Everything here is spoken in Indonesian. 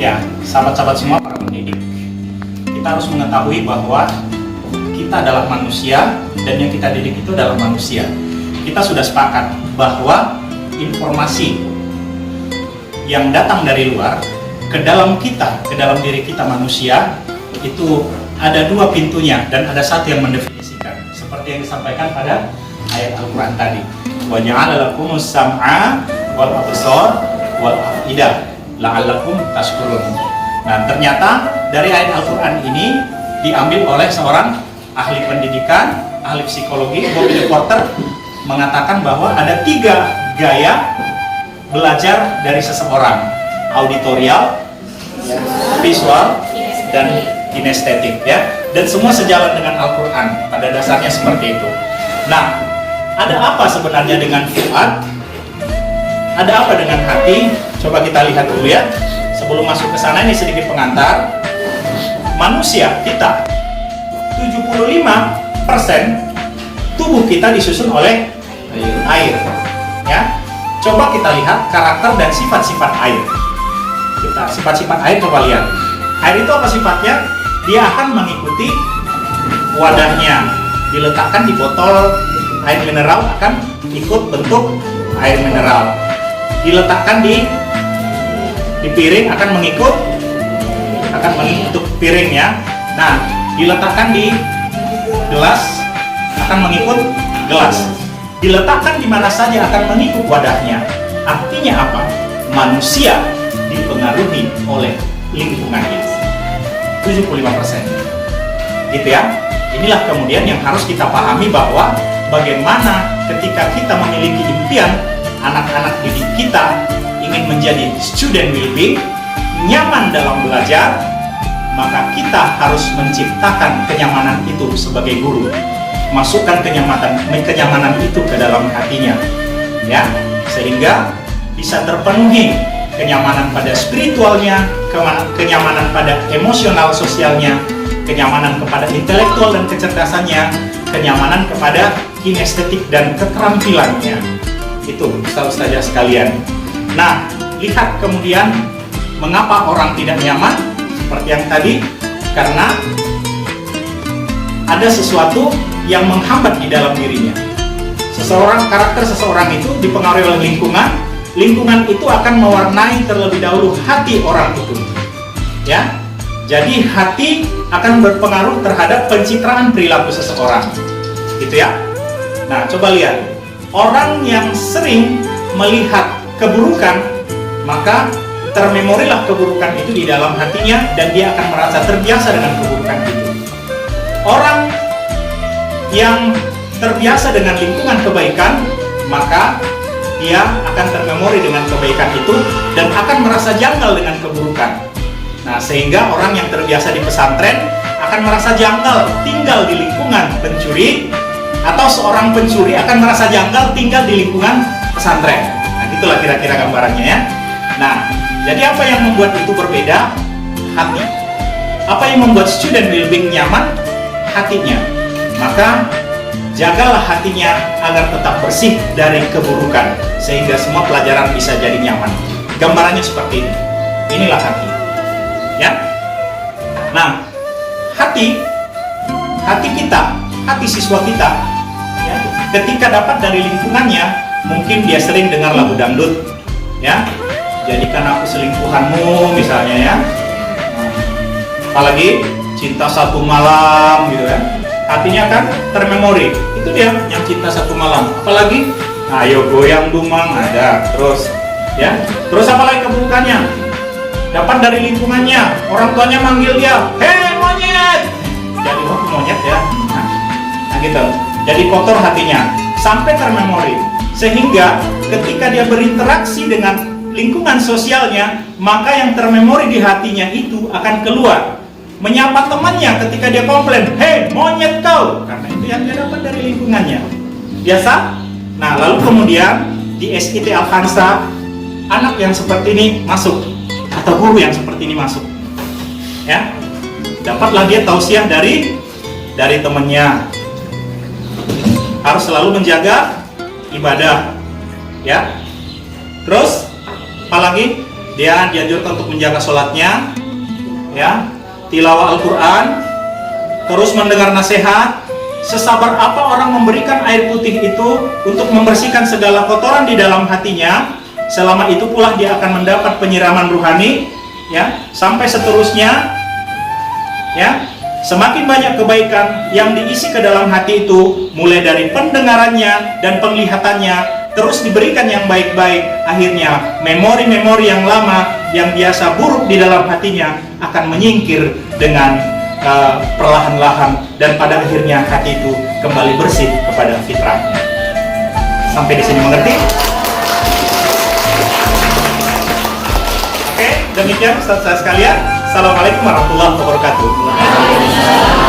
Ya, sahabat-sahabat semua para pendidik, kita harus mengetahui bahwa kita adalah manusia dan yang kita didik itu adalah manusia. Kita sudah sepakat bahwa informasi yang datang dari luar ke dalam kita, ke dalam diri kita manusia, itu ada dua pintunya dan ada satu yang mendefinisikan. Seperti yang disampaikan pada ayat Al-Quran tadi. Wa ja'ala lakumus sam'a wal absar wal afidah la'allakum tashkurun. Nah, ternyata dari ayat Al-Quran ini diambil oleh seorang ahli pendidikan, ahli psikologi, Bobby Porter, mengatakan bahwa ada 3 gaya belajar dari seseorang: auditorial, visual, dan kinestetik, ya. Dan semua sejalan dengan Al-Quran. Pada dasarnya seperti itu. Nah, ada apa sebenarnya dengan fuad? Ada apa dengan hati? Coba kita lihat dulu ya. Sebelum masuk ke sana, ini sedikit pengantar. Manusia kita 75% tubuh kita disusun oleh air. Ya. Coba kita lihat karakter dan sifat-sifat air. Kita sifat-sifat air coba lihat. Air itu apa sifatnya? Dia akan mengikuti wadahnya. Diletakkan di botol air mineral akan ikut bentuk air mineral. Diletakkan di piring akan mengikut piring, ya. Nah, diletakkan di gelas akan mengikut gelas. Diletakkan di mana saja akan mengikut wadahnya. Artinya apa? Manusia dipengaruhi oleh lingkungannya. 75%. Gitu ya. Inilah kemudian yang harus kita pahami, bahwa bagaimana ketika kita memiliki impian anak-anak didik kita ingin menjadi student well-being, nyaman dalam belajar, maka kita harus menciptakan kenyamanan itu sebagai guru. Masukkan kenyamanan itu ke dalam hatinya, ya, sehingga bisa terpenuhi kenyamanan pada spiritualnya, kenyamanan pada emosional sosialnya, kenyamanan kepada intelektual dan kecerdasannya, kenyamanan kepada kinestetik dan keterampilannya. Itu ustaz-ustazah sekalian. Nah, lihat kemudian mengapa orang tidak nyaman seperti yang tadi, karena ada sesuatu yang menghambat di dalam dirinya. Karakter seseorang itu dipengaruhi oleh lingkungan. Lingkungan itu akan mewarnai terlebih dahulu hati orang itu, ya. Jadi hati akan berpengaruh terhadap pencitraan perilaku seseorang, gitu ya. Nah, coba lihat, orang yang sering melihat keburukan, maka termemorilah keburukan itu di dalam hatinya dan dia akan merasa terbiasa dengan keburukan itu. Orang yang terbiasa dengan lingkungan kebaikan, maka dia akan termemori dengan kebaikan itu dan akan merasa janggal dengan keburukan. Nah, sehingga orang yang terbiasa di pesantren akan merasa janggal tinggal di lingkungan pencuri, atau seorang pencuri akan merasa janggal tinggal di lingkungan pesantren. Nah, itulah kira-kira gambarannya, ya. Nah, jadi apa yang membuat itu berbeda? Hati. Apa yang membuat student well-being nyaman? Hatinya. Maka jagalah hatinya agar tetap bersih dari keburukan, sehingga semua pelajaran bisa jadi nyaman. Gambarannya seperti ini. Inilah hati, ya. Nah, hati kita, hati siswa kita, ya, ketika dapat dari lingkungannya, mungkin dia sering dengar lagu dangdut, ya. Jadikan aku selingkuhanmu, misalnya, ya. Apalagi cinta satu malam, gitu kan. Hatinya kan termemori. Itu dia yang cinta satu malam. Apalagi ayo goyang dumang ada. Terus, ya. Terus apalagi keburukannya? Dapat dari lingkungannya. Orang tuanya manggil dia, "Hei monyet!" Jadi monyet, ya. Nah gitu. Jadi kotor hatinya sampai termemori. Sehingga ketika dia berinteraksi dengan lingkungan sosialnya, maka yang termemori di hatinya itu akan keluar. Menyapa temannya ketika dia komplain, "Hei monyet kau!" Karena itu yang dia dapat dari lingkungannya. Biasa? Nah, lalu kemudian di SIT Al-Khansa, anak yang seperti ini masuk, atau guru yang seperti ini masuk, ya. Dapatlah dia tausiah dari temannya. Harus selalu menjaga ibadah, ya. Terus apalagi Dia dianjurkan untuk menjaga sholatnya, ya, tilawah Al-Quran, terus mendengar nasihat. Sesabar apa orang memberikan air putih itu untuk membersihkan segala kotoran di dalam hatinya, selama itu pula dia akan mendapat penyiraman ruhani, ya, sampai seterusnya, ya. Semakin banyak kebaikan yang diisi ke dalam hati itu, mulai dari pendengarannya dan penglihatannya, terus diberikan yang baik-baik, akhirnya memori-memori yang lama yang biasa buruk di dalam hatinya akan menyingkir dengan perlahan-lahan, dan pada akhirnya hati itu kembali bersih kepada fitrahnya. Sampai di sini mengerti? Oke, demikian Ustaz saya sekalian. Assalamualaikum warahmatullahi wabarakatuh.